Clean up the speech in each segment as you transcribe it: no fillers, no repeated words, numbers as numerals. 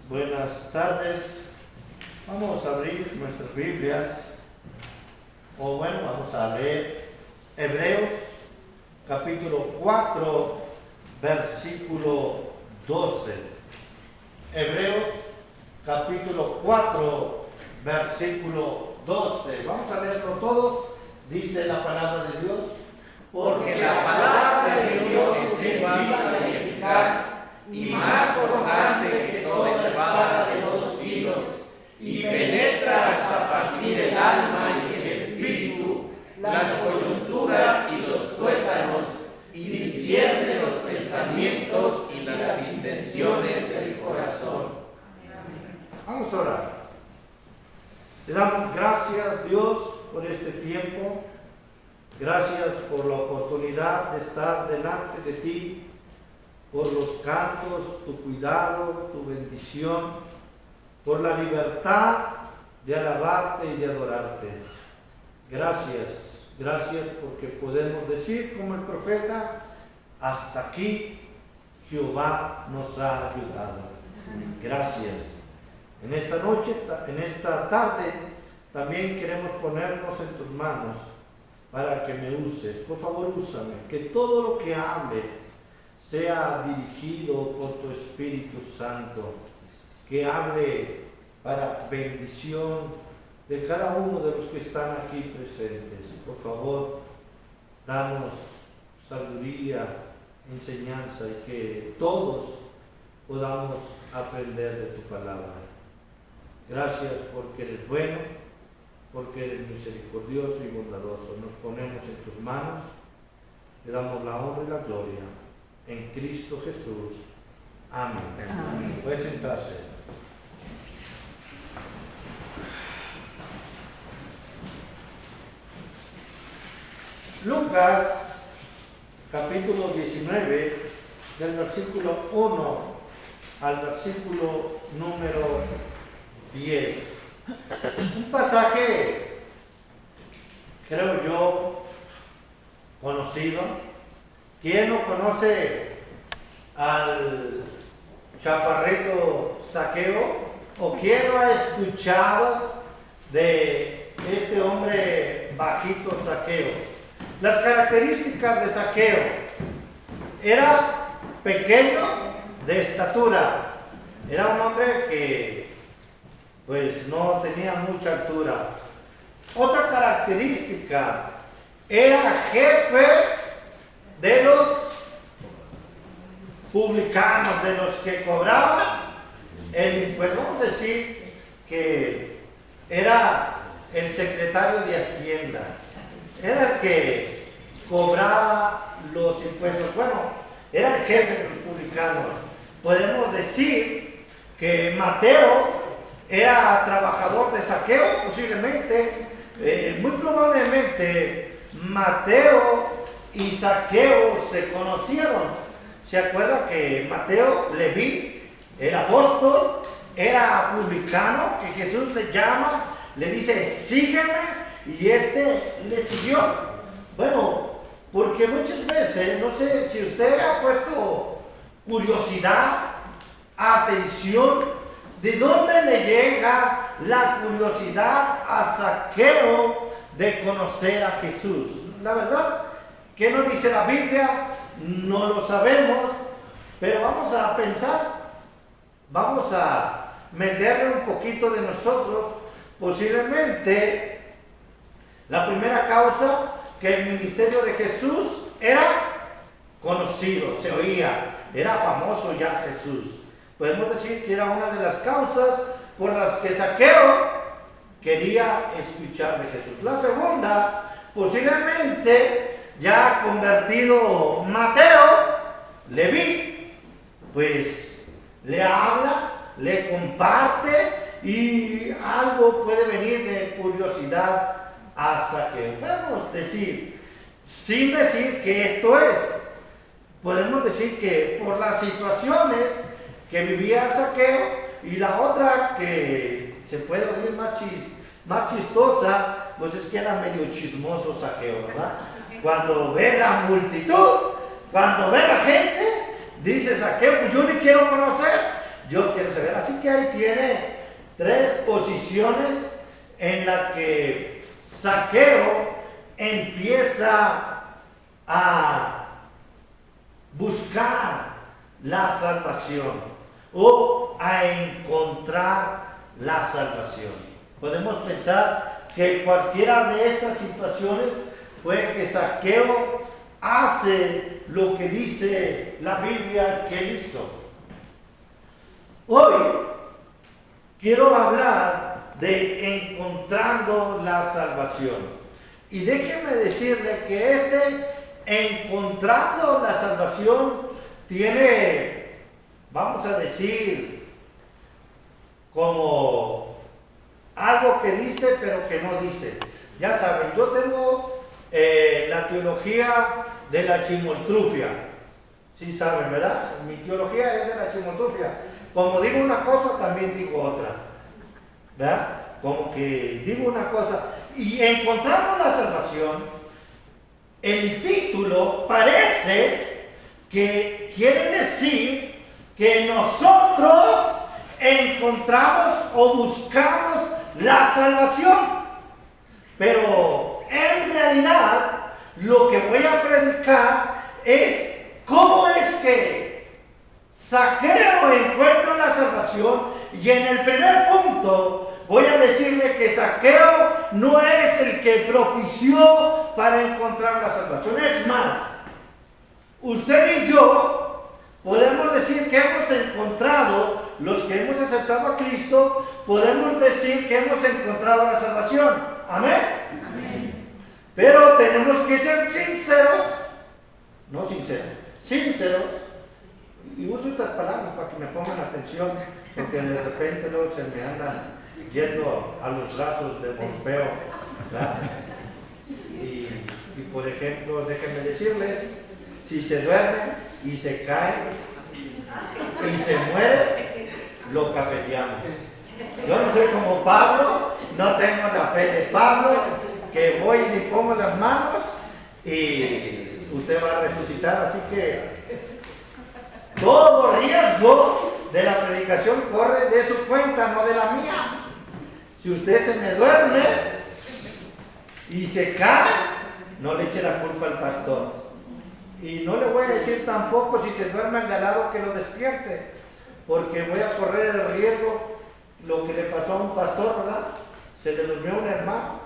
Buenas tardes. Vamos a abrir nuestras Biblias, vamos a leer Hebreos capítulo 4, versículo 12. Hebreos capítulo 4, versículo 12. Vamos a leerlo todos. Dice la palabra de Dios. Porque la palabra de Dios es viva y eficaz y más cortante que toda espada de dos filos, y penetra hasta partir el alma y el espíritu, las coyunturas y los tuétanos, y discierne los pensamientos y las intenciones del corazón. Vamos a orar. Te damos gracias, Dios, por este tiempo. Gracias por la oportunidad de estar delante de ti, por los cantos, tu cuidado, tu bendición, por la libertad de alabarte y de adorarte. Gracias porque podemos decir como el profeta, hasta aquí Jehová nos ha ayudado. Gracias. En esta noche, en esta tarde, también queremos ponernos en tus manos para que me uses. Por favor, úsame, que todo lo que hable sea dirigido por tu Espíritu Santo, que hable para bendición de cada uno de los que están aquí presentes. Por favor, danos sabiduría, enseñanza y que todos podamos aprender de tu palabra. Gracias porque eres bueno, porque eres misericordioso y bondadoso. Nos ponemos en tus manos, te damos la honra y la gloria. En Cristo Jesús. Amén. Amén. Puede sentarse. Lucas, capítulo 19, del versículo 1 al versículo número 10. Un pasaje, creo yo, conocido. ¿Quién no conoce al chaparrito Zaqueo? ¿O quién no ha escuchado de este hombre bajito Zaqueo? Las características de Zaqueo: era pequeño de estatura, era un hombre que pues no tenía mucha altura. Otra característica: era jefe de los publicanos, de los que cobraban el impuesto. Vamos a decir que era el secretario de Hacienda, era el que cobraba los impuestos. Bueno, era el jefe de los publicanos. Podemos decir que Mateo era trabajador de Zaqueo, posiblemente, muy probablemente Mateo y Zaqueo se conocieron. ¿Se acuerda que Mateo, Leví, el apóstol, era publicano, que Jesús le llama, le dice, sígueme, y le siguió? Bueno, porque muchas veces, no sé si usted ha puesto curiosidad, atención, ¿de dónde le llega la curiosidad a Zaqueo de conocer a Jesús? La verdad, ¿qué nos dice la Biblia? No lo sabemos, pero vamos a pensar, vamos a meterle un poquito de nosotros. Posiblemente la primera causa, que el ministerio de Jesús era conocido, se oía, era famoso ya Jesús. Podemos decir que era una de las causas por las que Zaqueo quería escuchar de Jesús. La segunda, posiblemente ya convertido Mateo, Leví, pues le habla, le comparte, y algo puede venir de curiosidad a Zaqueo. Podemos decir, sin decir que esto es, podemos decir que por las situaciones que vivía Zaqueo, y la otra que se puede oír más chistosa, pues es que era medio chismoso Zaqueo, ¿verdad? Cuando ve la multitud, cuando ve la gente, dice Zaqueo, pues yo ni quiero conocer, yo quiero saber. Así que ahí tiene 3 posiciones en las que Zaqueo empieza a buscar la salvación o a encontrar la salvación. Podemos pensar que cualquiera de estas situaciones fue que Zaqueo hace lo que dice la Biblia que él hizo. Hoy quiero hablar de encontrando la salvación. Y déjenme decirle que encontrando la salvación tiene, vamos a decir, como algo que dice pero que no dice. Ya saben, yo tengo la teología de la chimoltrufia. Sí saben, ¿verdad? Mi teología es de la chimoltrufia. Como digo una cosa, también digo otra. ¿Verdad? Como que digo una cosa. Y encontramos la salvación. El título parece que quiere decir que nosotros encontramos o buscamos la salvación. Pero en realidad lo que voy a predicar es cómo es que Zaqueo encuentra la salvación. Y en el primer punto voy a decirle que Zaqueo no es el que propició para encontrar la salvación. Es más, usted y yo podemos decir que hemos encontrado, los que hemos aceptado a Cristo, podemos decir que hemos encontrado la salvación. ¿Amén? Amén. Pero tenemos que ser sinceros, no sinceros, y uso estas palabras para que me pongan atención, porque de repente luego se me andan yendo a los brazos de Morfeo, ¿verdad? Y por ejemplo, déjenme decirles, si se duerme y se cae y se muere, lo cafeteamos. Yo no soy como Pablo, no tengo la fe de Pablo, que voy y le pongo las manos y usted va a resucitar. Así que todo riesgo de la predicación corre de su cuenta, no de la mía. Si usted se me duerme y se cae, no le eche la culpa al pastor. Y no le voy a decir tampoco si se duerme al de al lado que lo despierte, porque voy a correr el riesgo, lo que le pasó a un pastor, ¿verdad? Se le durmió un hermano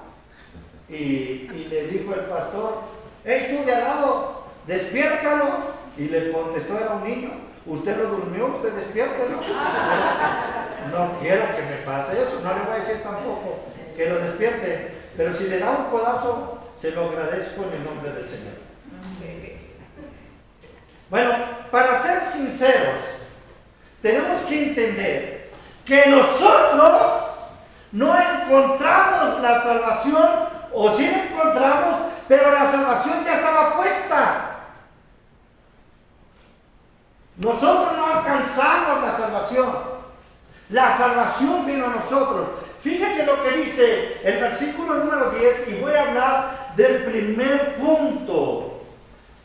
y le dijo el pastor: hey, tú de al lado, despiértalo. Y le contestó, era un niño: usted lo durmió, usted despiértelo. No quiero que me pase eso, no le voy a decir tampoco que lo despierte, pero si le da un codazo, se lo agradezco en el nombre del Señor. Bueno, para ser sinceros, tenemos que entender que nosotros no encontramos la salvación, o sí la encontramos, pero la salvación ya estaba puesta. Nosotros no alcanzamos la salvación. La salvación vino a nosotros. Fíjese lo que dice el versículo número 10, y voy a hablar del primer punto.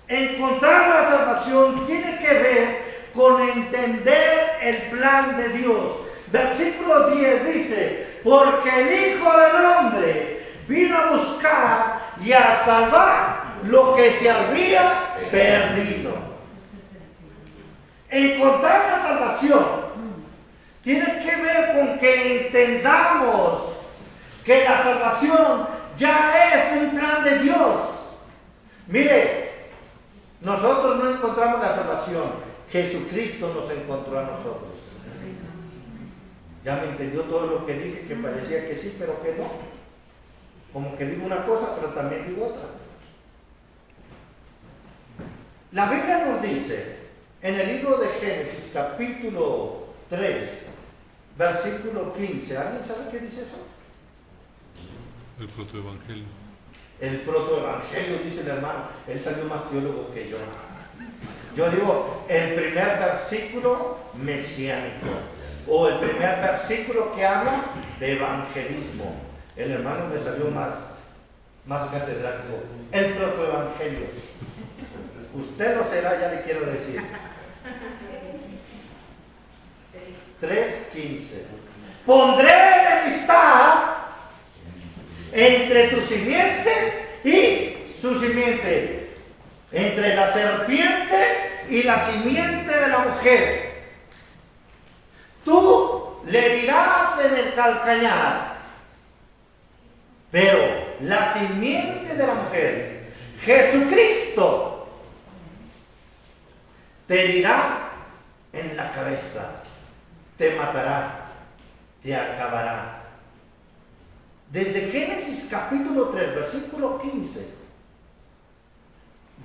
Encontrar la salvación tiene que ver con entender el plan de Dios. Versículo 10 dice: porque el Hijo del Hombre vino a buscar y a salvar lo que se había perdido. Encontrar la salvación tiene que ver con que entendamos que la salvación ya es un plan de Dios. Mire, nosotros no encontramos la salvación, Jesucristo nos encontró a nosotros. Ya me entendió todo lo que dije, que parecía que sí, pero que no. Como que digo una cosa, pero también digo otra. La Biblia nos dice, en el libro de Génesis, capítulo 3, versículo 15. ¿Alguien sabe qué dice eso? El protoevangelio. El protoevangelio, dice el hermano. Él salió más teólogo que yo. Yo digo, el primer versículo mesiánico, o el primer versículo que habla de evangelismo. El hermano me salió más catedrático. El protoevangelio. Usted lo será, ya le quiero decir. 15. Pondré enemistad entre tu simiente y su simiente, entre la serpiente y la simiente de la mujer. Tú le dirás en el calcañar, pero la simiente de la mujer, Jesucristo, te dirá en la cabeza, te matará, te acabará. Desde Génesis capítulo 3, versículo 15,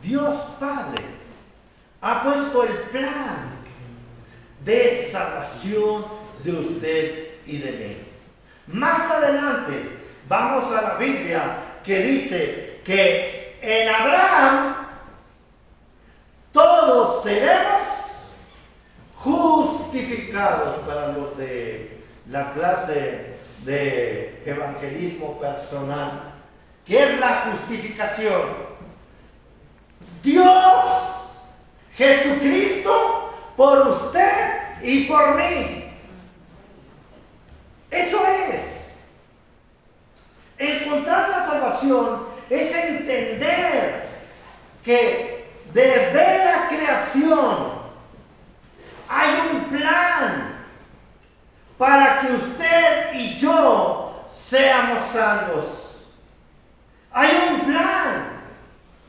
Dios Padre ha puesto el plan de salvación de usted y de mí. Más adelante vamos a la Biblia que dice que en Abraham todos seremos justificados, para los de la clase de evangelismo personal, que es la justificación. Dios, Jesucristo, por usted y por mí. Eso es. Encontrar la salvación es entender que desde la creación hay un plan para que usted y yo seamos salvos. Hay un plan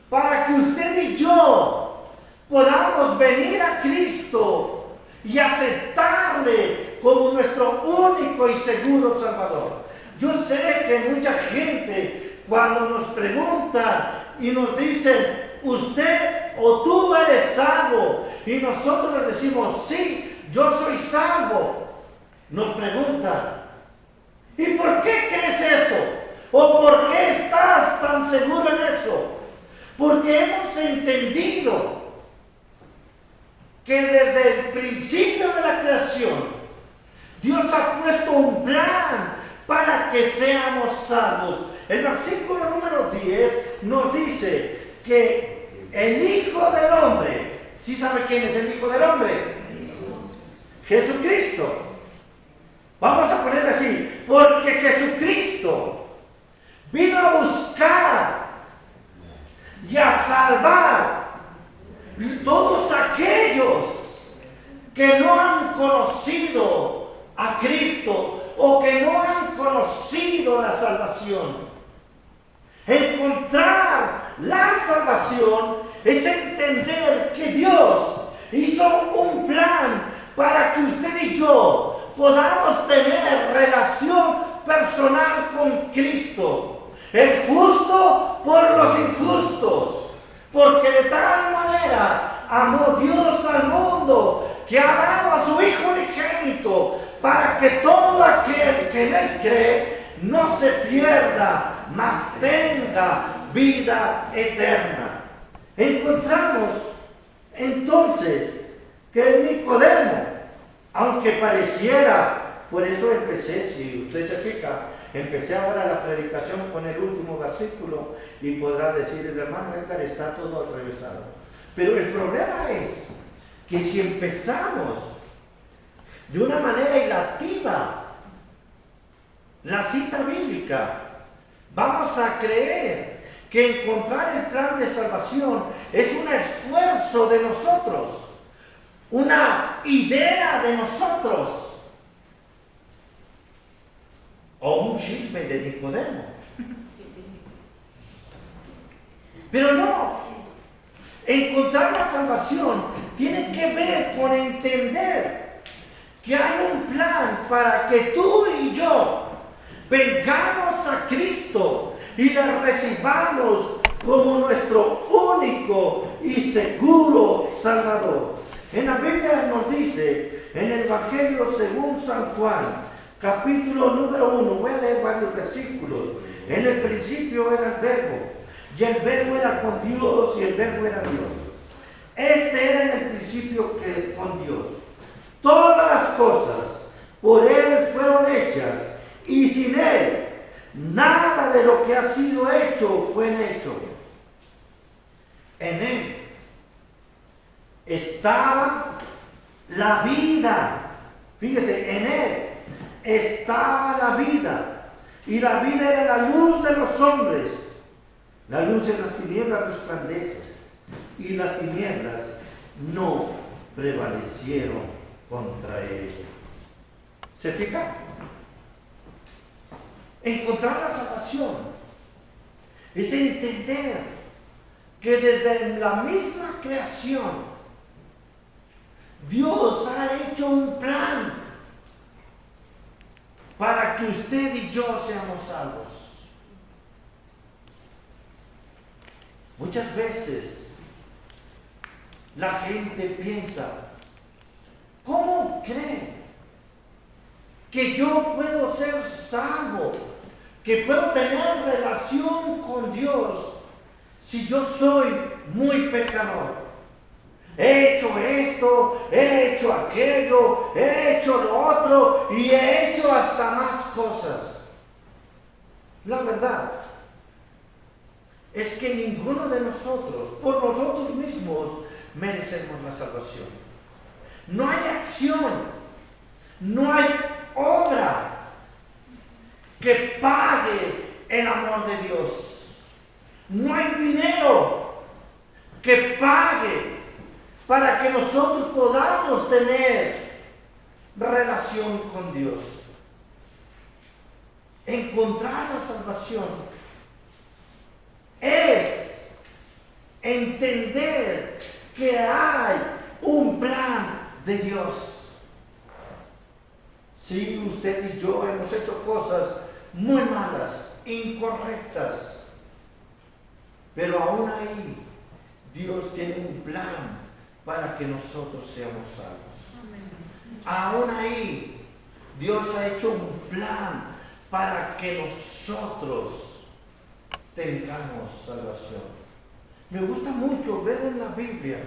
para que usted y yo podamos venir a Cristo y aceptarle como nuestro único y seguro Salvador. Yo sé que mucha gente, cuando nos preguntan y nos dicen, usted o tú eres salvo, y nosotros les decimos, sí, yo soy salvo, nos preguntan, ¿y por qué crees eso? ¿O por qué estás tan seguro en eso? Porque hemos entendido que desde el principio de la creación Dios ha puesto un plan para que seamos salvos. El versículo número 10 nos dice que el Hijo del Hombre, ¿sí sabe quién es el Hijo del Hombre? Jesucristo. Vamos a poner así, porque Jesucristo vino a buscar y a salvar todos aquellos que no han conocido a Cristo o que no han conocido la salvación. Encontrar la salvación es entender que Dios hizo un plan para que usted y yo podamos tener relación personal con Cristo, el justo por los injustos, porque de tal manera amó Dios al mundo que ha dado a su Hijo unigénito para que todo aquel que en él cree no se pierda, mas tenga vida eterna. Encontramos entonces que Nicodemo, aunque pareciera, por eso empecé, si usted se fija, empecé ahora la predicación con el último versículo y podrá decir, el hermano Edgar está todo atravesado. Pero el problema es que si empezamos de una manera ilativa la cita bíblica, vamos a creer que encontrar el plan de salvación es un esfuerzo de nosotros, una idea de nosotros, o un chisme de Nicodemo. Pero no, encontrar la salvación tiene que ver con entender que hay un plan para que tú y yo vengamos a Cristo y le recibamos como nuestro único y seguro Salvador. En la Biblia nos dice, en el Evangelio según San Juan, capítulo número 1, voy a leer varios versículos. En el principio era el Verbo, y el Verbo era con Dios, y el Verbo era Dios. Este era en el principio con Dios. Todas las cosas por Él fueron hechas, y sin Él nada de lo que ha sido hecho fue hecho. En Él estaba la vida. Fíjese, en Él estaba la vida, y la vida era la luz de los hombres. La luz en las tinieblas resplandece, y las tinieblas no prevalecieron contra ella. ¿Se fija? Encontrar la salvación es entender que desde la misma creación Dios ha hecho un plan para que usted y yo seamos salvos. Muchas veces la gente piensa, ¿cómo cree que yo puedo ser salvo? Que puedo tener relación con Dios si yo soy muy pecador. He hecho esto, he hecho aquello, he hecho lo otro y he hecho hasta más cosas. La verdad es que ninguno de nosotros, por nosotros mismos, merecemos la salvación. No hay acción, no hay obra que pague el amor de Dios. No hay dinero que pague para que nosotros podamos tener relación con Dios. Encontrar la salvación es entender que hay un plan de Dios. Sí, usted y yo hemos hecho cosas muy malas, incorrectas, pero aún ahí Dios tiene un plan para que nosotros seamos salvos. Aún ahí Dios ha hecho un plan para que nosotros tengamos salvación. Me gusta mucho ver en la Biblia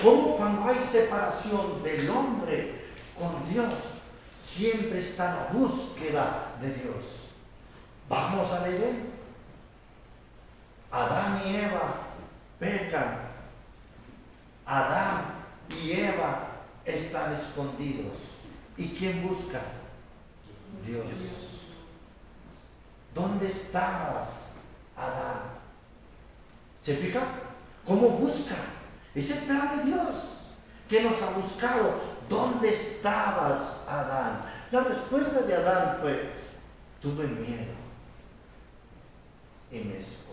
cómo cuando hay separación del hombre con Dios, siempre está la búsqueda de Dios. Vamos al Edén. Adán y Eva pecan. Adán y Eva están escondidos. ¿Y quién busca? Dios. ¿Dónde estabas, Adán? ¿Se fija? ¿Cómo busca? Es el plan de Dios que nos ha buscado. ¿Dónde estabas, Adán? La respuesta de Adán fue: tuve miedo y me escondí.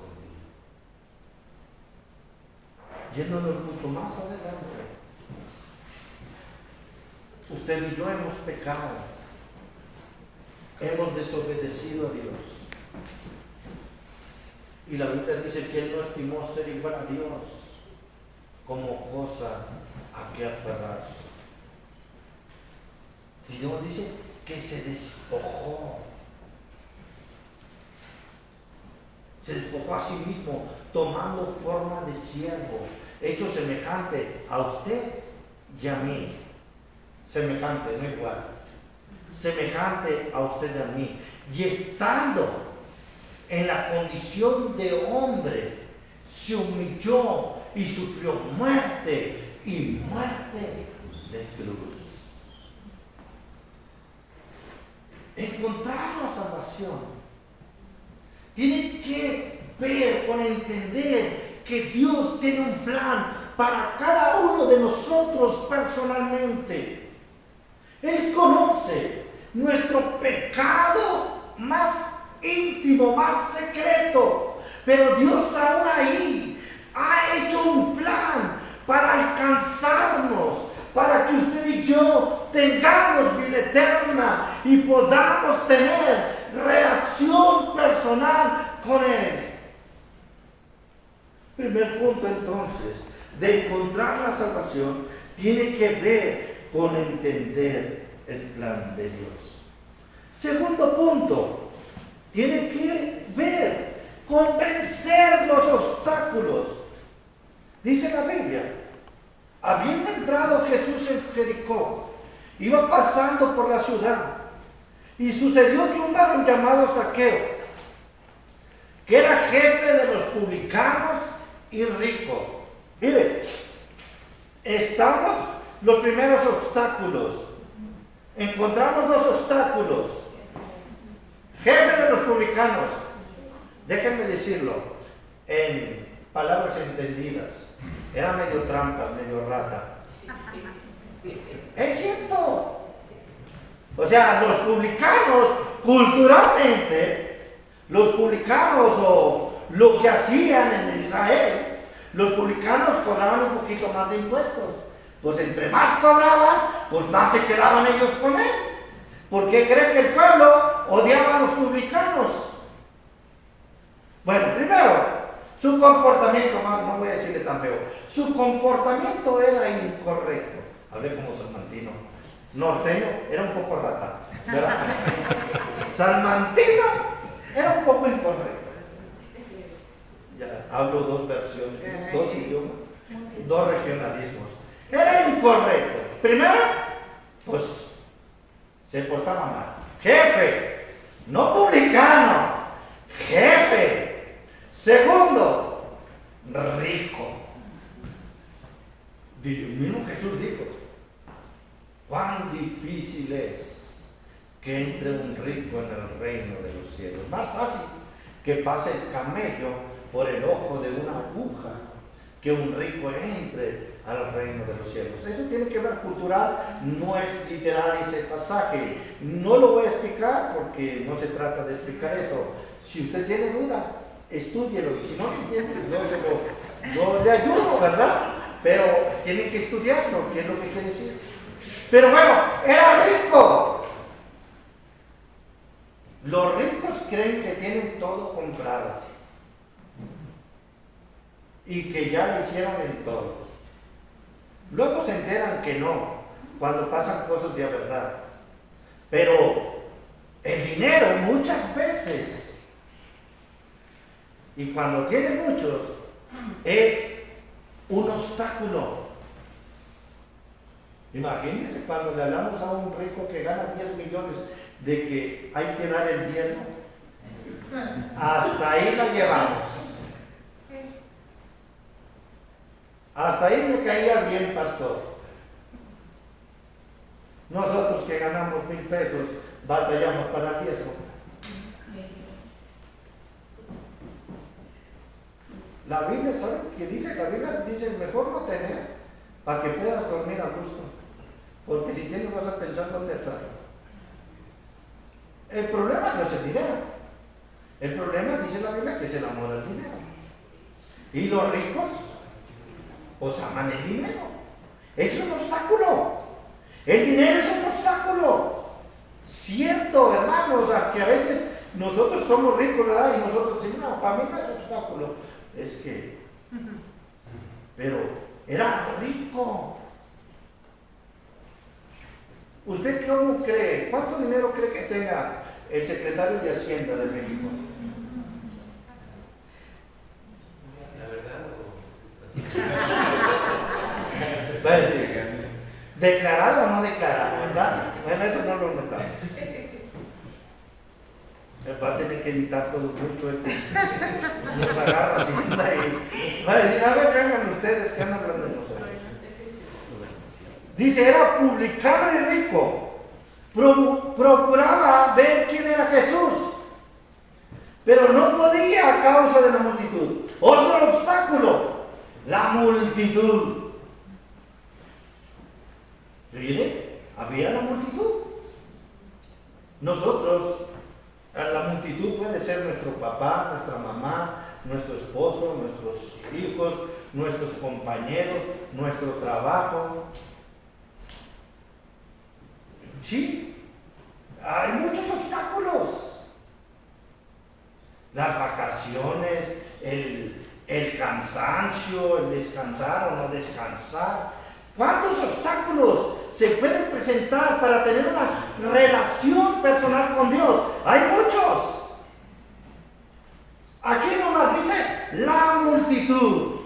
Yéndonos mucho más adelante, usted y yo hemos pecado, hemos desobedecido a Dios. Y la Biblia dice que Él no estimó ser igual a Dios como cosa a que aferrarse. Si Dios dice que se despojó a sí mismo, tomando forma de siervo, hecho semejante a usted y a mí. Semejante, no igual. Semejante a usted y a mí. Y estando en la condición de hombre, se humilló y sufrió muerte, y muerte de cruz. Encontrar la salvación tiene que ver con entender que Dios tiene un plan para cada uno de nosotros personalmente. Él conoce nuestro pecado más íntimo, más secreto, pero Dios aún ahí ha hecho un plan para alcanzarnos, para que usted y yo tengamos vida eterna y podamos tener relación personal con Él. Primer punto, entonces, de encontrar la salvación tiene que ver con entender el plan de Dios. Segundo punto, tiene que ver con vencer los obstáculos. Dice la Biblia: habiendo entrado Jesús en Jericó, iba pasando por la ciudad, y sucedió que un varón llamado Zaqueo, que era jefe de los publicanos y rico. Mire, estamos los primeros obstáculos encontramos dos obstáculos. Jefe de los publicanos, déjenme decirlo, en palabras entendidas, era medio trampa, medio rata. Es cierto. O sea, los publicanos, culturalmente, los publicanos o lo que hacían en Israel, los publicanos cobraban un poquito más de impuestos. Pues entre más cobraban, pues más se quedaban ellos con él. ¿Por qué creen que el pueblo odiaba a los publicanos? Bueno, primero, su comportamiento, no voy a decirle tan feo, su comportamiento era incorrecto. Hablé como salmantino. Norteño era un poco rata, ¿verdad? Salmantino era un poco incorrecto. Ya hablo dos versiones, dos idiomas, dos regionalismos. Era incorrecto. Primero, pues se portaba mal. Jefe, no publicano, jefe. Segundo, rico. Mismo Jesús dijo, cuán difícil es que entre un rico en el reino de los cielos. Más fácil que pase el camello por el ojo de una aguja que un rico entre al reino de los cielos. Eso tiene que ver cultural, no es literal ese pasaje. No lo voy a explicar porque no se trata de explicar eso. Si usted tiene duda, estúdielo, y si no lo entiende, yo le ayudo, ¿verdad? Pero tiene que estudiarlo, qué es lo que quiere decir. Pero bueno, era rico. Los ricos creen que tienen todo comprado y que ya le hicieron el todo. Luego se enteran que no, cuando pasan cosas de verdad. Pero el dinero muchas veces, y cuando tiene muchos, es un obstáculo. Imagínense cuando le hablamos a un rico que gana 10 millones de que hay que dar el diezmo. Hasta ahí la llevamos. Hasta ahí me caía bien, pastor. Nosotros que ganamos 1,000 pesos, batallamos para el diezmo. La Biblia, ¿saben qué dice? La Biblia dice, mejor no tener, para que puedas dormir a gusto. Porque si tienes vas a pensar dónde estar. El problema no es el dinero. El problema, dice la Biblia, que es el amor al dinero. Y los ricos, pues aman el dinero. Es un obstáculo. El dinero es un obstáculo. Cierto, hermanos, que a veces nosotros somos ricos, ¿verdad? Y nosotros decimos, no, para mí no es obstáculo. Es que, pero era rico. ¿Usted cómo cree? ¿Cuánto dinero cree que tenga el secretario de Hacienda de México? La verdad. ¿Declarado o no declarado? ¿Verdad? Bueno, eso no lo notamos. Va a tener que editar todo mucho esto. Nos agarra así y va a decir, a ver, ¿qué hagan ustedes? ¿Qué andan hablando de nosotros? Dice, era publicano y rico. Procuraba ver quién era Jesús, pero no podía a causa de la multitud. Otro obstáculo, la multitud. Mire, había la multitud. Nosotros, la multitud puede ser nuestro papá, nuestra mamá, nuestro esposo, nuestros hijos, nuestros compañeros, nuestro trabajo. Sí, hay muchos obstáculos. Las vacaciones, el cansancio, el descansar o no descansar. ¿Cuántos obstáculos se pueden presentar para tener una relación personal con Dios? Hay muchos. Aquí nomás dice la multitud.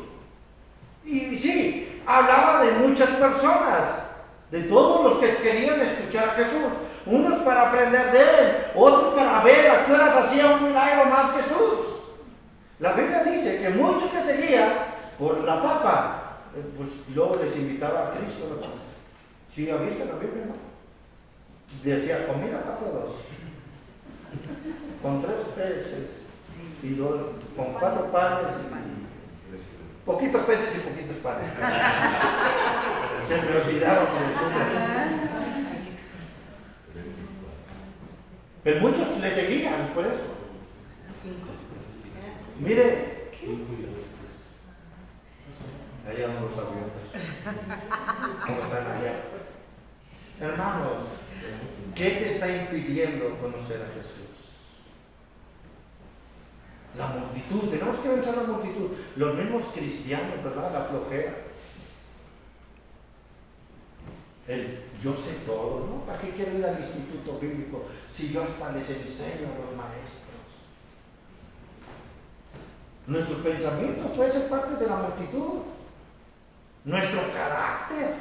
Y sí, hablaba de muchas personas, de todos los que querían escuchar a Jesús. Unos para aprender de Él, otros para ver a qué horas hacía un milagro más Jesús. La Biblia dice que muchos le seguían por la papa. Pues luego les invitaba a Cristo, ¿no? ¿Sí ha visto la Biblia, no? decía comida para todos, con 3 peces y con 4 panes, poquitos peces y poquitos panes. Se me olvidaron. Pero muchos le seguían por eso. Mire, allá van los aviones. ¿Cómo están allá? Hermanos, ¿qué te está impidiendo conocer a Jesús? La multitud, tenemos que vencer la multitud. Los mismos cristianos, ¿verdad? La flojera. El yo sé todo, ¿no? ¿Para qué quiero ir al instituto bíblico si yo hasta les enseño a los maestros? Nuestro pensamiento puede ser parte de la multitud. Nuestro carácter.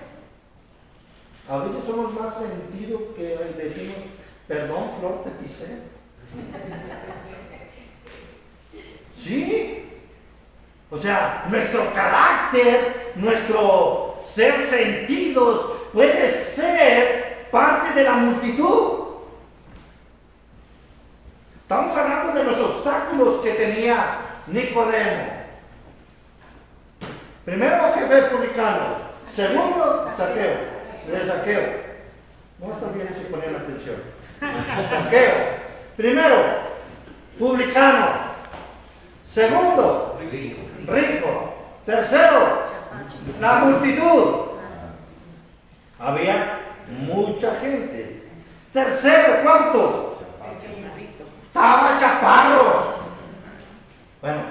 A veces somos más sentidos que decimos, perdón, Flor, te pisé. Sí. O sea, nuestro carácter, nuestro ser sentidos puede ser parte de la multitud. Estamos hablando de los obstáculos que tenía Nicodemo. Primero, jefe publicano. Segundo, Zaqueo. No está bien si ponen atención. Zaqueo. Primero, publicano. Segundo, rico. Tercero, la multitud. Había mucha gente. Tercero, cuarto, estaba chaparro. Bueno,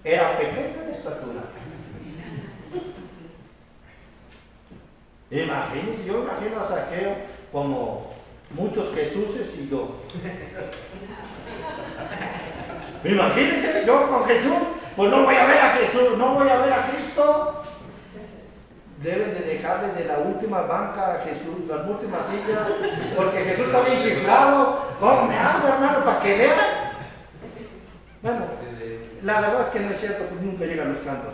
era pequeño de estatura. Imagínense, yo imagino a Zaqueo como muchos Jesuses y yo. Imagínense, yo con Jesús, pues no voy a ver a Jesús, no voy a ver a Cristo. Deben de dejarle de la última banca a Jesús, las últimas sillas, porque Jesús está bien chiflado. ¿Cómo me hago, hermano, para que vean? Bueno, la verdad es que no es cierto, pues nunca llegan los cantos.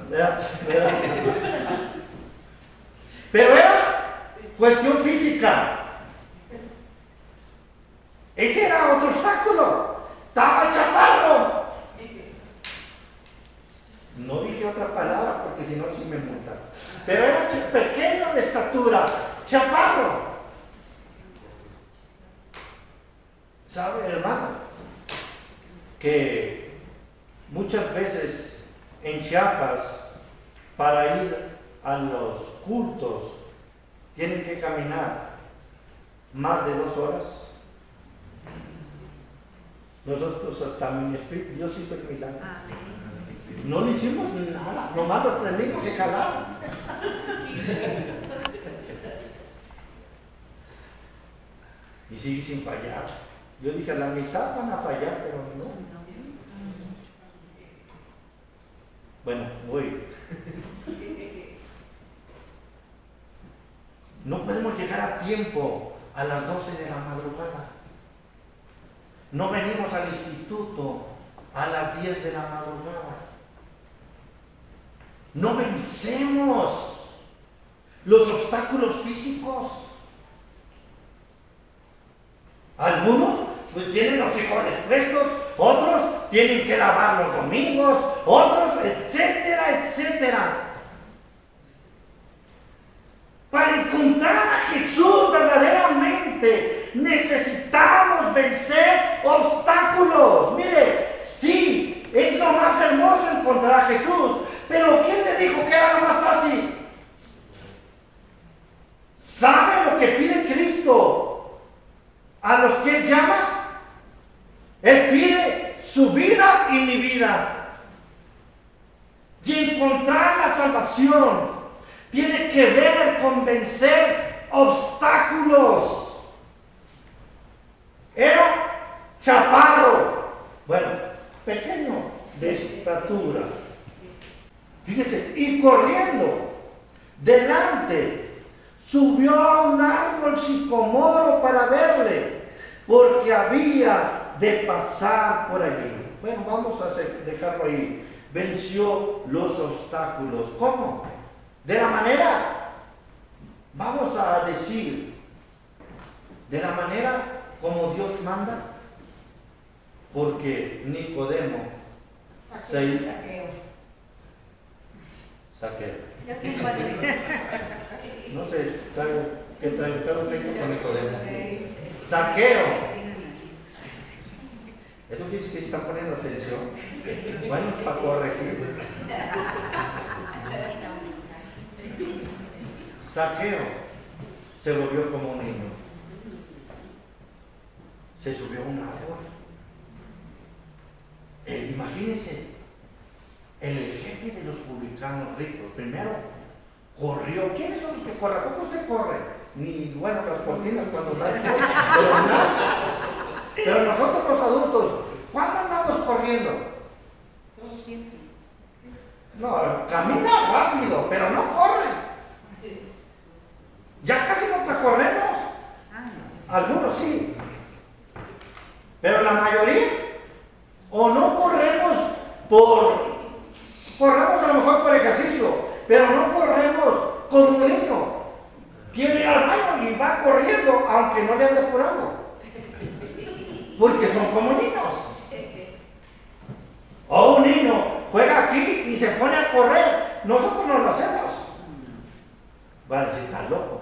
¿Verdad? Pero era cuestión física. Ese era otro obstáculo. Estaba chaparro. No dije otra palabra porque si no, sí me multan. Pero era pequeño de estatura, chaparro. ¿Sabe, hermano? Que muchas veces en Chiapas, para ir a los cultos, tienen que caminar más de 2 horas. Nosotros hasta mi espíritu, Dios hizo el milagro. No le hicimos nada, nomás los prendimos y jalaron. Y sigue sin fallar. Yo dije, a la mitad van a fallar, pero no. Bueno, voy. No podemos llegar a tiempo a las 12 de la madrugada. No venimos al instituto a las 10 de la madrugada. No vencemos los obstáculos físicos. Algunos pues tienen los frijoles puestos, otros tienen que lavar los domingos, otros, etcétera, etcétera. Para encontrar a Jesús verdaderamente necesitamos vencer obstáculos. Mire, sí, es lo más hermoso encontrar a Jesús, pero ¿quién le dijo que era lo más fácil? ¿Sabe lo que pide Cristo a los que Él llama? Él pide su vida y mi vida. Y encontrar la salvación tiene que ver con vencer obstáculos. Era chaparro, bueno, pequeño de estatura. Fíjese, y corriendo delante, subió a un árbol sicomoro para verle, porque había de pasar por allí. Bueno, vamos a dejarlo ahí. Venció los obstáculos. ¿Cómo? De la manera, vamos a decir, de la manera como Dios manda, porque Nicodemo se hizo Saqueo. No sé, que traigo un pleito con Nicodemo. Saqueo. Eso quiere decir que están poniendo atención. Bueno, es para corregir. Saqueo se volvió como un niño. Se subió a un árbol. Imagínense, el jefe de los publicanos ricos, primero corrió. ¿Quiénes son los que corren? ¿Cómo usted corre? Ni, bueno, las cortinas cuando dan pero nosotros los adultos, ¿cuándo andamos corriendo? No, camina rápido, pero no corre. Ya casi nunca corremos. Algunos sí. Pero la mayoría, o no corremos corremos a lo mejor por ejercicio, pero no corremos como un niño. Quiere ir al baño y va corriendo, aunque no le ande apurando. Porque son como niños. O un niño juega aquí y se pone a correr. Nosotros no lo hacemos. Va a decir, está loco.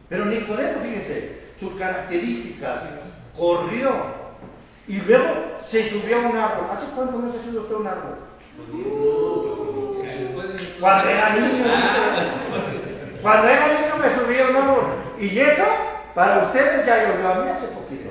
Pero Nicodemo, fíjense, sus características, corrió y luego se subió a un árbol. ¿Hace cuánto no se subió usted a un árbol? Cuando era niño. Cuando era niño me subí a un árbol. ¿Y eso? Para ustedes ya llovió, a mí hace poquito.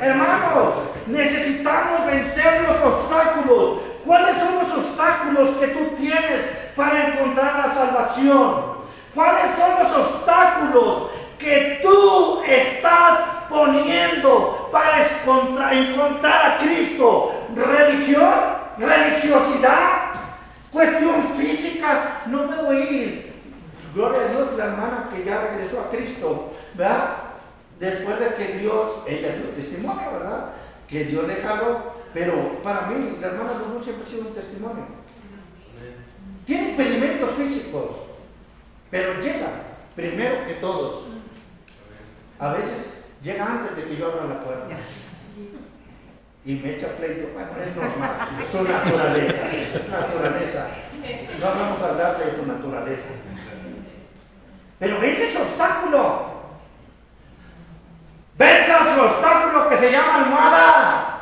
Hermanos, necesitamos vencer los obstáculos. ¿Cuáles son los obstáculos que tú tienes para encontrar la salvación? ¿Cuáles son los obstáculos que tú estás poniendo para encontrar a Cristo? ¿Religión? ¿Religiosidad? ¿Cuestión física? No puedo ir. Gloria a Dios, la hermana que ya regresó a Cristo, ¿verdad? Después de que ella dio testimonio, ¿verdad? Que Dios le jaló. Pero para mí, la hermana Lulú siempre ha sido un testimonio. Tiene impedimentos físicos, pero llega primero que todos. A veces llega antes de que yo abra la puerta. Y me echa pleito. Bueno, es normal, es su naturaleza. Es naturaleza. No vamos a hablar de su naturaleza. Pero vence ese obstáculo. Venza su obstáculo que se llama almohada.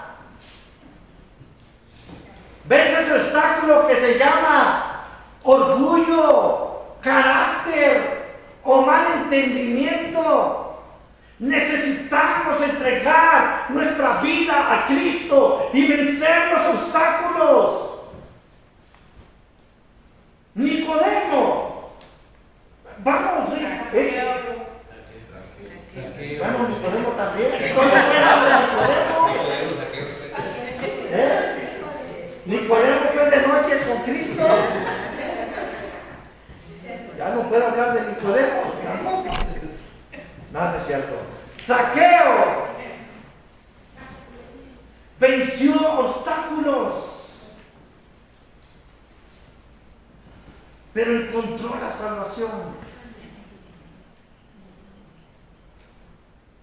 Vence ese obstáculo que se llama orgullo, carácter o mal entendimiento. Necesitamos entregar nuestra vida a Cristo y vencer los obstáculos. Nicodemo, vamos, bueno, Nicodemo también. ¿Cómo fue Nicodemo? Nicodemo fue de noche con Cristo. Ya no puedo hablar de Nicodemo. No, no es cierto. Saqueo venció obstáculos, pero encontró la salvación.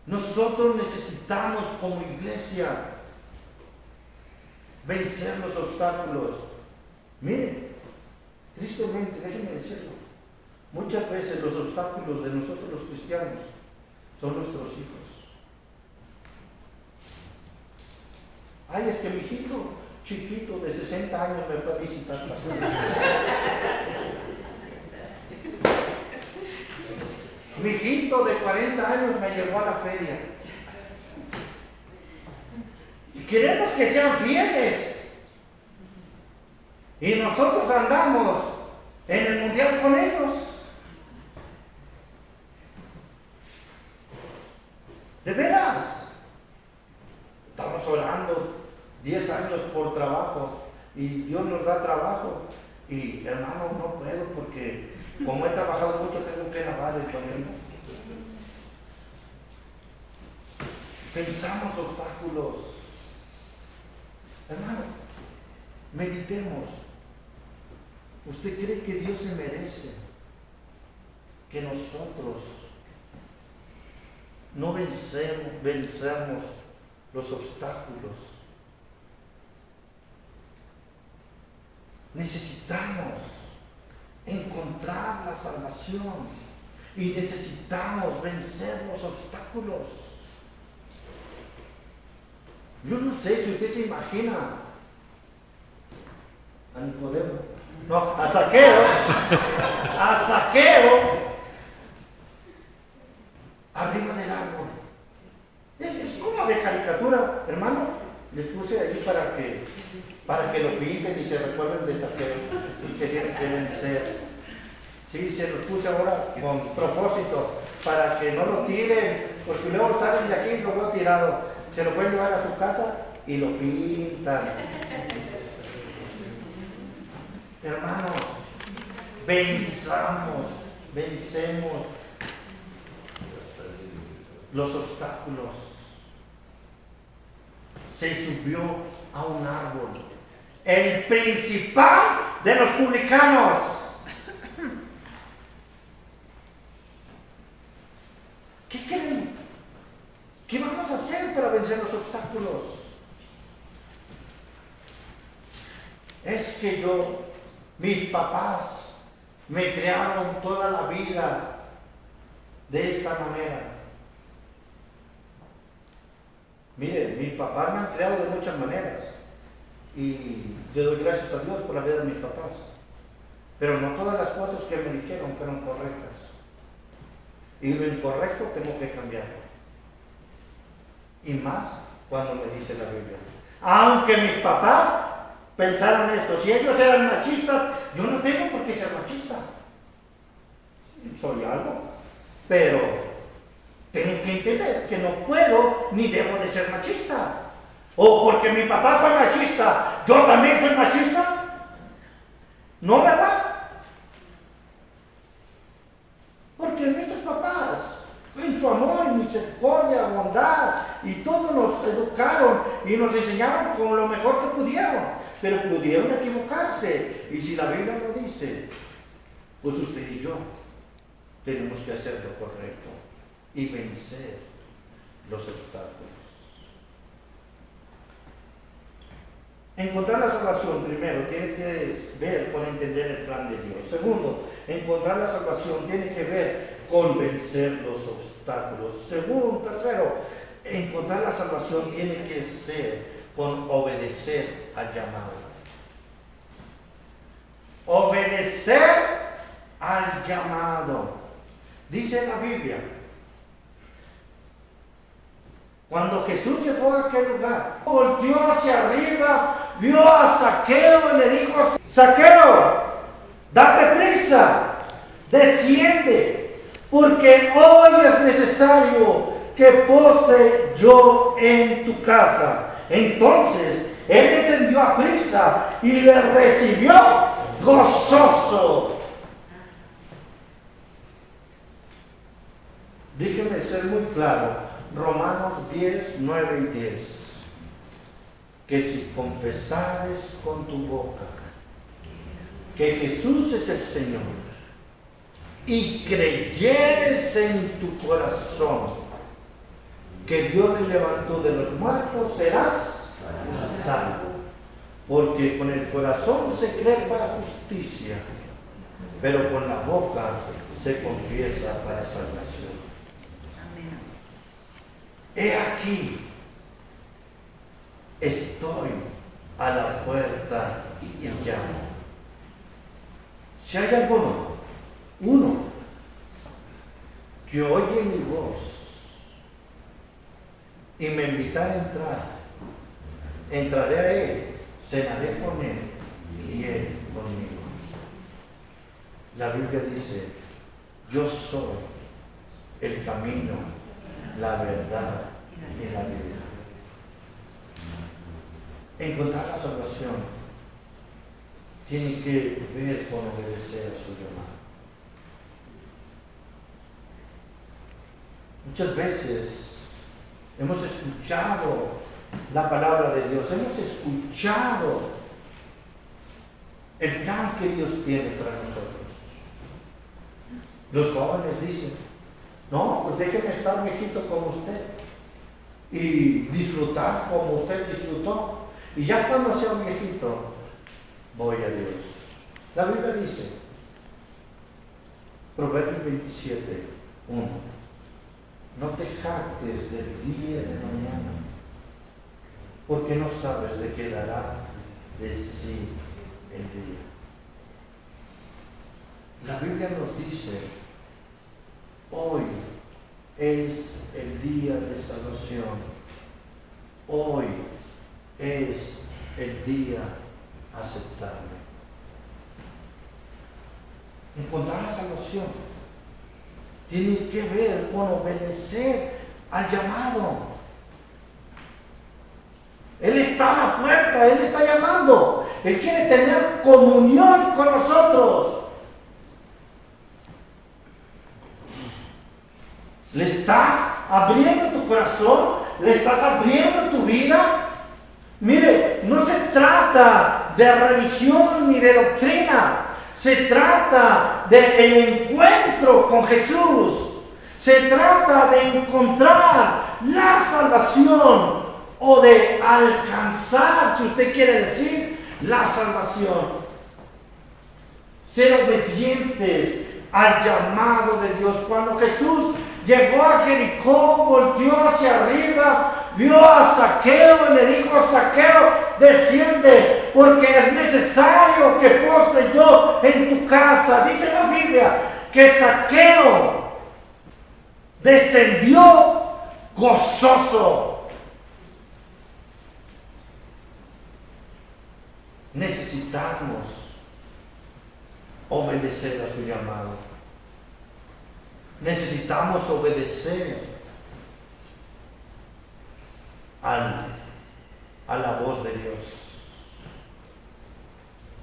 Nosotros necesitamos como iglesia vencer los obstáculos. Miren, tristemente, déjenme decirlo, muchas veces los obstáculos de nosotros los cristianos son nuestros hijos. Ay, es que mi hijito chiquito de 60 años me fue a visitar. Mi hijito de 40 años me llevó a la feria. Y queremos que sean fieles. Y nosotros andamos en el mundial con ellos. De veras. Estamos orando 10 años por trabajo. Y Dios nos da trabajo. Y hermano, no puedo porque como he trabajado mucho tengo que lavar el domingo. Pensamos obstáculos. Hermano, meditemos. ¿Usted cree que Dios se merece que nosotros no vencemos los obstáculos. Necesitamos encontrar la salvación y necesitamos vencer los obstáculos. Yo no sé si usted se imagina a Nicodemo, no, a Zaqueo, arriba del árbol. Es como de caricatura, hermanos. Les puse ahí para que lo pinten y se recuerden de Zaqueo y que tienen que vencer. Sí, se los puse ahora con propósito para que no lo tiren, porque luego salen de aquí y lo veo tirado. Se lo pueden llevar a su casa y lo pintan. Hermanos, vencemos los obstáculos. Se subió a un árbol, el principal de los publicanos. ¿Qué creen? ¿Qué vamos a hacer para vencer los obstáculos? Es que mis papás me crearon toda la vida de esta manera. Mire, mis papás me han creado de muchas maneras y le doy gracias a Dios por la vida de mis papás. Pero no todas las cosas que me dijeron fueron correctas. Y lo incorrecto tengo que cambiarlo. Y más cuando me dice la Biblia. Aunque mis papás pensaron esto, si ellos eran machistas, yo no tengo por qué ser machista. Soy algo, pero tengo que entender que no puedo ni debo de ser machista. O porque mi papá fue machista, ¿yo también soy machista? ¿No, verdad? Porque nuestros papás, en su amor y misericordia, bondad, y todos nos educaron y nos enseñaron con lo mejor que pudieron, pero pudieron equivocarse. Y si la Biblia lo dice, pues usted y yo tenemos que hacer lo correcto y vencer los obstáculos. Encontrar la salvación, primero, tiene que ver con entender el plan de Dios. Segundo, encontrar la salvación tiene que ver con vencer los obstáculos. Tercero, encontrar la salvación tiene que ser con obedecer al llamado. Obedecer al llamado. Dice la Biblia, cuando Jesús llegó a aquel lugar, volteó hacia arriba, vio a Zaqueo y le dijo: Zaqueo, date prisa, desciende, porque hoy es necesario que pose yo en tu casa. Entonces él descendió a prisa y le recibió gozoso. Déjeme ser muy claro. Romanos 10, 9 y 10. Que si confesares con tu boca que Jesús es el Señor y creyeres en tu corazón que Dios le levantó de los muertos, serás salvo. Porque con el corazón se cree para justicia, pero con la boca se confiesa para salvación. He aquí, estoy a la puerta y llamo. Si hay uno que oye mi voz y me invita a entrar, entraré a él, cenaré con él y él conmigo. La Biblia dice: yo soy el camino, la verdad y la vida. Encontrar la salvación tiene que ver con obedecer a su llamado. Muchas veces hemos escuchado la palabra de Dios, hemos escuchado el plan que Dios tiene para nosotros, Los jóvenes dicen, no, pues déjeme estar viejito como usted y disfrutar como usted disfrutó. Y ya cuando sea un viejito, voy a Dios. La Biblia dice, Proverbios 27, 1, no te jactes del día de mañana, porque no sabes de qué dará de sí el día. La Biblia nos dice, hoy es el día de salvación, hoy es el día aceptable. Encontrar la salvación tiene que ver con obedecer al llamado. Él está a la puerta, Él está llamando, Él quiere tener comunión con nosotros. ¿Le estás abriendo tu corazón? ¿Le estás abriendo tu vida? Mire, no se trata de religión ni de doctrina. Se trata del encuentro con Jesús. Se trata de encontrar la salvación o de alcanzar, si usted quiere decir, la salvación. Ser obedientes al llamado de Dios. Cuando Jesús llegó a Jericó, volteó hacia arriba, vio a Zaqueo y le dijo: Zaqueo, desciende, porque es necesario que pose yo en tu casa. Dice la Biblia que Zaqueo descendió gozoso. Necesitamos obedecer a su llamado. Necesitamos obedecer a la voz de Dios.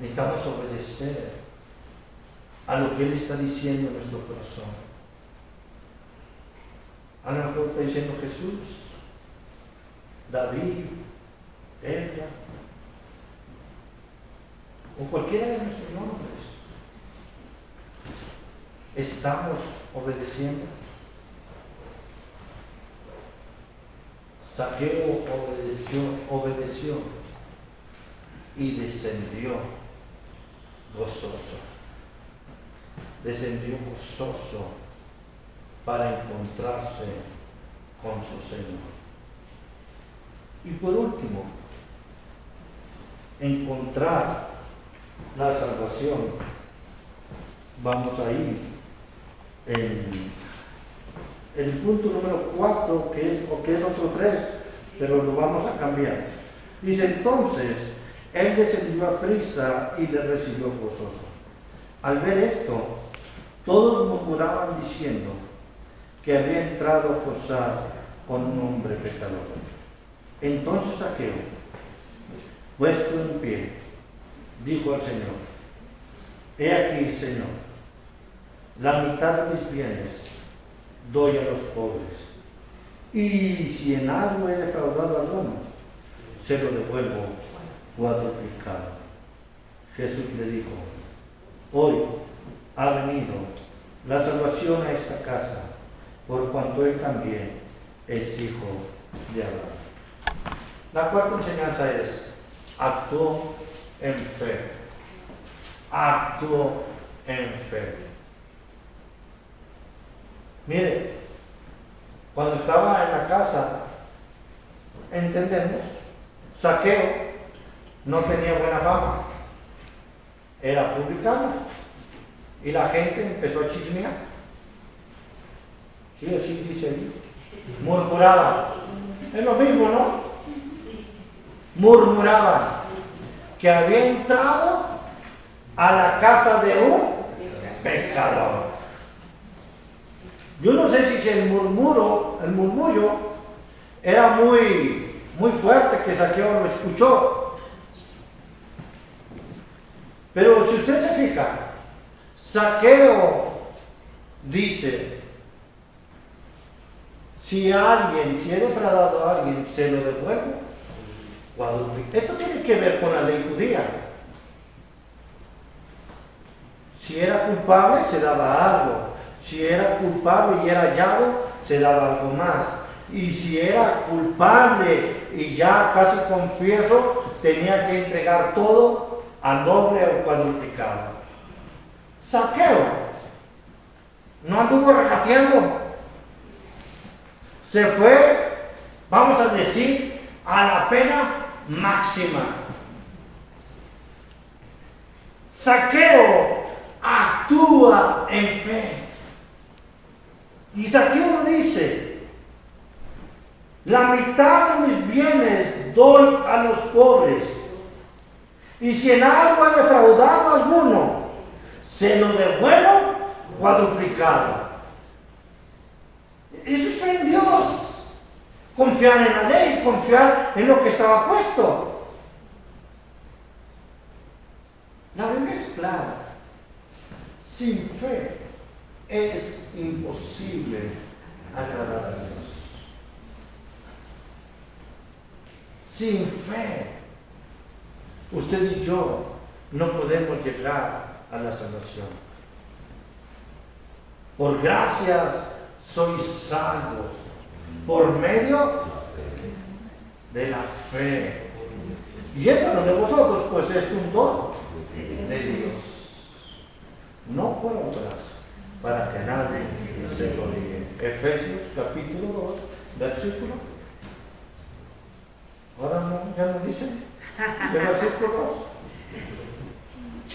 Necesitamos obedecer a lo que Él está diciendo en nuestro corazón. A lo mejor está diciendo Jesús, David, Edgar, o cualquiera de nuestros nombres. ¿Estamos obedeciendo? Zaqueo obedeció y descendió gozoso. Descendió gozoso para encontrarse con su Señor. Y por último, encontrar la salvación. Vamos a ir en el punto número 4, que es otro 3, pero lo vamos a cambiar. Dice: entonces él descendió a prisa y le recibió gozoso. Al ver esto, todos murmuraban diciendo que había entrado a posar con un hombre pecador. Entonces Zaqueo, puesto en pie, dijo al Señor: he aquí, Señor, la mitad de mis bienes doy a los pobres, y si en algo he defraudado a alguno, se lo devuelvo cuadruplicado. Jesús le dijo: hoy ha venido la salvación a esta casa, por cuanto él también es hijo de Abraham. La cuarta enseñanza es: actuó en fe. Actuó en fe. Mire, cuando estaba en la casa, entendemos, Zaqueo no tenía buena fama, era publicano, y la gente empezó a chismear. Sí, así dice ahí. Murmuraba. Es lo mismo, ¿no? Murmuraban que había entrado a la casa de un pecador. Yo no sé si el murmullo era muy fuerte, que Zaqueo lo escuchó. Pero si usted se fija, Zaqueo dice: si he defraudado a alguien, se lo devuelvo cuadruplicado. Esto tiene que ver con la ley judía. Si era culpable, se daba algo. Si era culpable y era hallado, se daba algo más. Y si era culpable y ya casi confieso, tenía que entregar todo al doble o cuadruplicado. Zaqueo no anduvo regateando. Se fue, vamos a decir, a la pena máxima. Zaqueo actúa en fe. Y Zaqueo dice: la mitad de mis bienes doy a los pobres, y si en algo he defraudado a alguno, se lo devuelvo cuadruplicado. Eso es fe en Dios. Confiar en la ley, confiar en lo que estaba puesto. La Biblia es clara. Sin fe es imposible agradar a Dios. Sin fe, usted y yo no podemos llegar a la salvación. Por gracias sois salvos, por medio de la fe. Y eso no de vosotros, pues es un don de Dios. No por obras, para que nadie se gloríe. Efesios capítulo 2, versículo. Ahora no, ya no dicen. ¿Qué versículo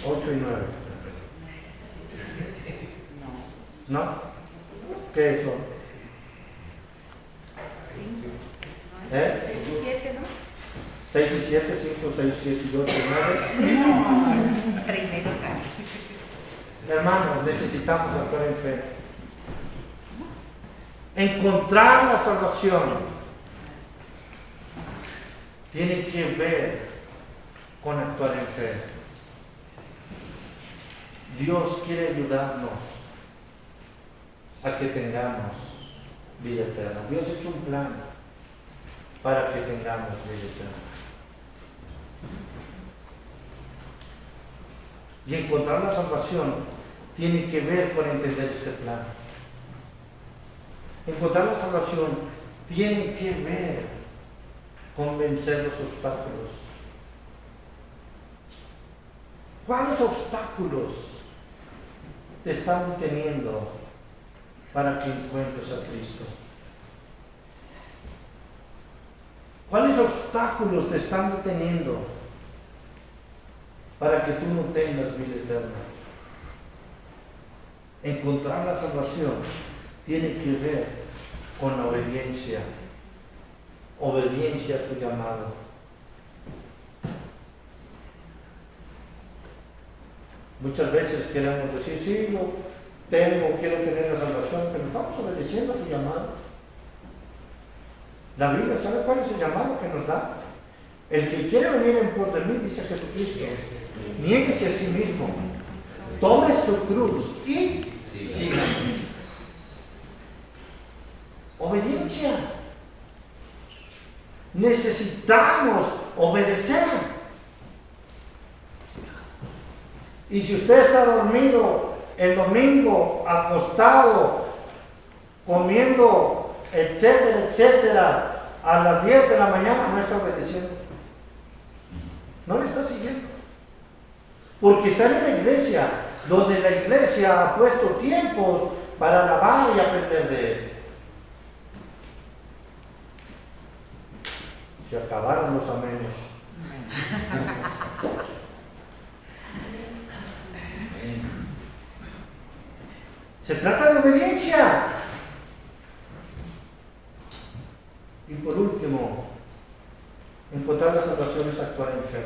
2? 8 y 9. ¿No? ¿Qué es eso? 6 y 7, ¿no? 6 y 7, 5, 6, 7 y 8 y 9. No, 3 y medio. Hermanos, necesitamos actuar en fe. Encontrar la salvación tiene que ver con actuar en fe. Dios quiere ayudarnos a que tengamos vida eterna. Dios ha hecho un plan para que tengamos vida eterna. Y encontrar la salvación tiene que ver con entender este plan. Encontrar la salvación tiene que ver con vencer los obstáculos. ¿Cuáles obstáculos te están deteniendo para que encuentres a Cristo? ¿Cuáles obstáculos te están deteniendo para que tú no tengas vida eterna? Encontrar la salvación tiene que ver con la obediencia. Obediencia a su llamado. Muchas veces queremos decir, sí, yo quiero tener la salvación, pero estamos obedeciendo a su llamado. La Biblia, ¿sabe cuál es el llamado que nos da? El que quiere venir en pos de mí, dice Jesucristo, niéguese a sí mismo, tome su cruz y sígame. Obediencia. Necesitamos obedecer. Y si usted está dormido el domingo, acostado, comiendo, etcétera, etcétera, a las 10 de la mañana, no está obedeciendo. No le está siguiendo. Porque está en una iglesia, donde la iglesia ha puesto tiempos para alabar y aprender de él. Se acabaron los amenes. Se trata de obediencia. Y por último, encontrar la salvación es actuar en fe.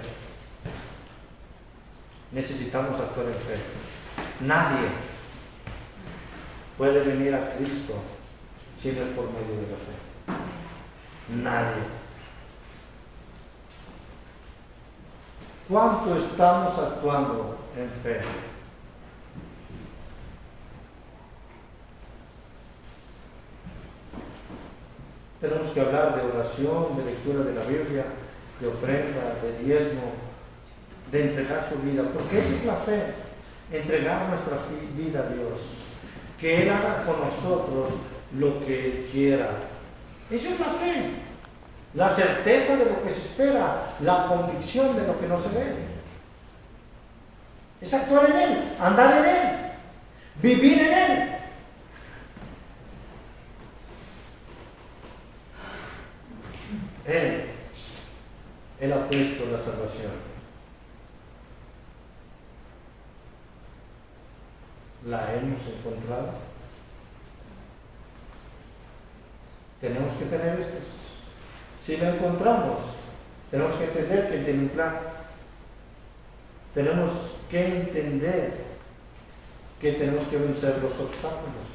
Necesitamos actuar en fe. Nadie puede venir a Cristo si no es por medio de la fe. Nadie. ¿Cuánto estamos actuando en fe? Tenemos que hablar de oración, de lectura de la Biblia, de ofrenda, de diezmo, de entregar su vida, porque esa es la fe, entregar nuestra vida a Dios. que Él haga con nosotros lo que Él quiera. Eso es la fe, la certeza de lo que se espera, la convicción de lo que no se ve. Es actuar en Él, andar en Él, vivir en Él. Él ha puesto la salvación. ¿La hemos encontrado? Tenemos que tener estos. Si la encontramos, tenemos que entender que Él tiene un plan. Tenemos que entender que tenemos que vencer los obstáculos.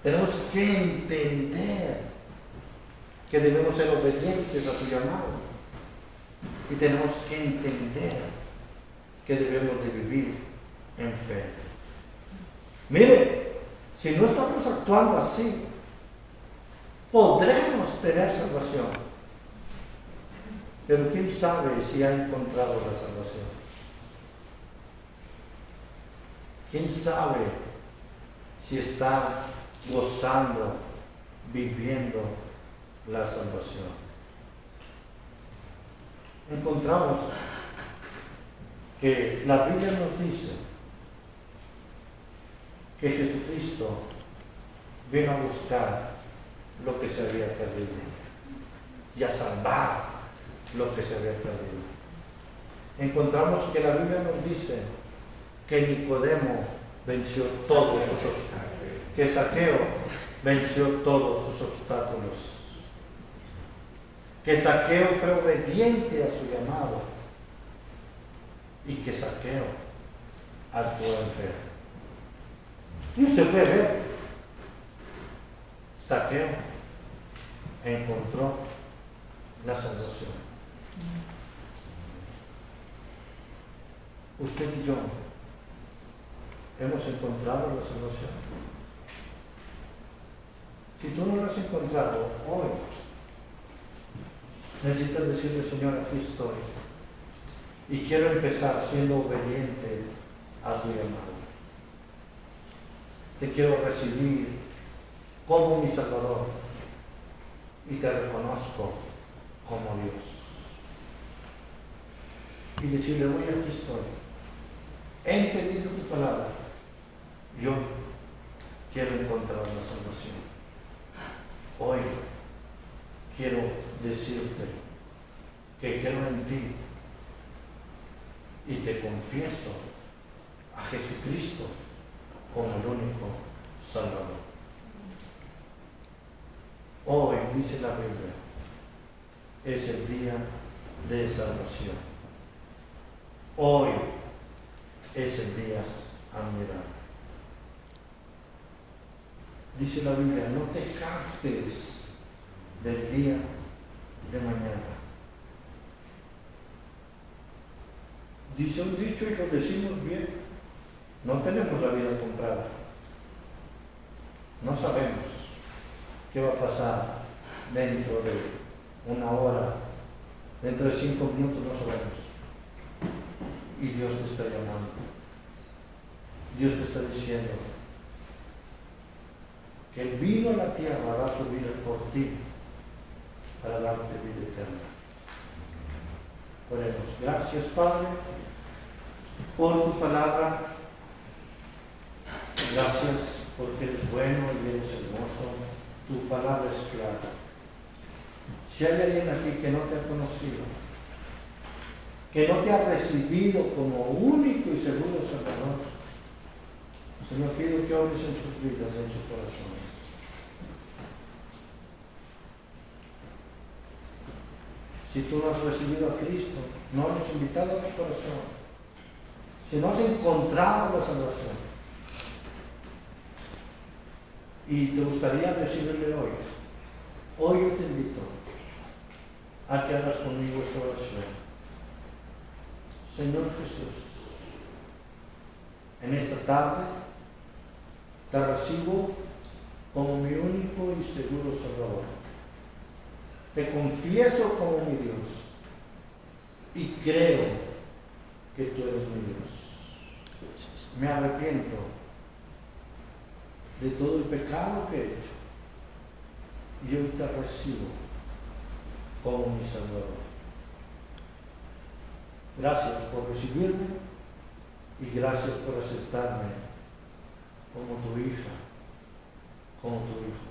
Tenemos que entender que debemos ser obedientes a su llamado. Y tenemos que entender que debemos de vivir en fe. Mire, si no estamos actuando así, podremos tener salvación. Pero ¿quién sabe si ha encontrado la salvación? ¿Quién sabe si está gozando, viviendo la salvación? Encontramos que la Biblia nos dice que Jesucristo vino a buscar lo que se había perdido y a salvar lo que se había perdido. Encontramos que la Biblia nos dice que Nicodemo venció todos sus obstáculos, que Zaqueo venció todos sus obstáculos, que Zaqueo fue obediente a su llamado y que Zaqueo actuó en fe. Y usted puede ver, Zaqueo encontró la salvación. Usted y yo hemos encontrado la salvación. Si tú no lo has encontrado hoy, necesitas decirle: Señor, aquí estoy y quiero empezar siendo obediente a tu llamado. Te quiero recibir como mi Salvador y te reconozco como Dios. Y decirle: hoy aquí estoy, he entendido tu palabra, yo quiero encontrar la salvación. Hoy quiero decirte que creo en ti y te confieso a Jesucristo como el único Salvador. Hoy, dice la Biblia, es el día de salvación. Hoy es el día admirable. Dice la Biblia: no te jactes del día de mañana. Dice un dicho y lo decimos bien: no tenemos la vida comprada. No sabemos qué va a pasar dentro de una hora, dentro de 5 minutos, no sabemos. Y Dios te está llamando. Dios te está diciendo que Él vino a la tierra a dar su vida por ti, para darte vida eterna. Oremos. Gracias, Padre, por tu palabra. Gracias porque eres bueno y eres hermoso. Tu palabra es clara. Si hay alguien aquí que no te ha conocido, que no te ha recibido como único y seguro Salvador, Señor, pido que obres en sus vidas, en sus corazones. Si tú no has recibido a Cristo, no lo has invitado a tu corazón, si no has encontrado la salvación, y te gustaría decirle hoy yo te invito a que hagas conmigo esta oración. Señor Jesús, en esta tarde te recibo como mi único y seguro Salvador. Te confieso como mi Dios y creo que tú eres mi Dios. Me arrepiento de todo el pecado que he hecho. Y hoy te recibo como mi Salvador. Gracias por recibirme y gracias por aceptarme como tu hija, como tu hijo.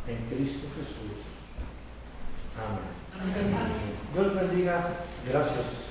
En Cristo Jesús. Amén. Dios bendiga. Gracias.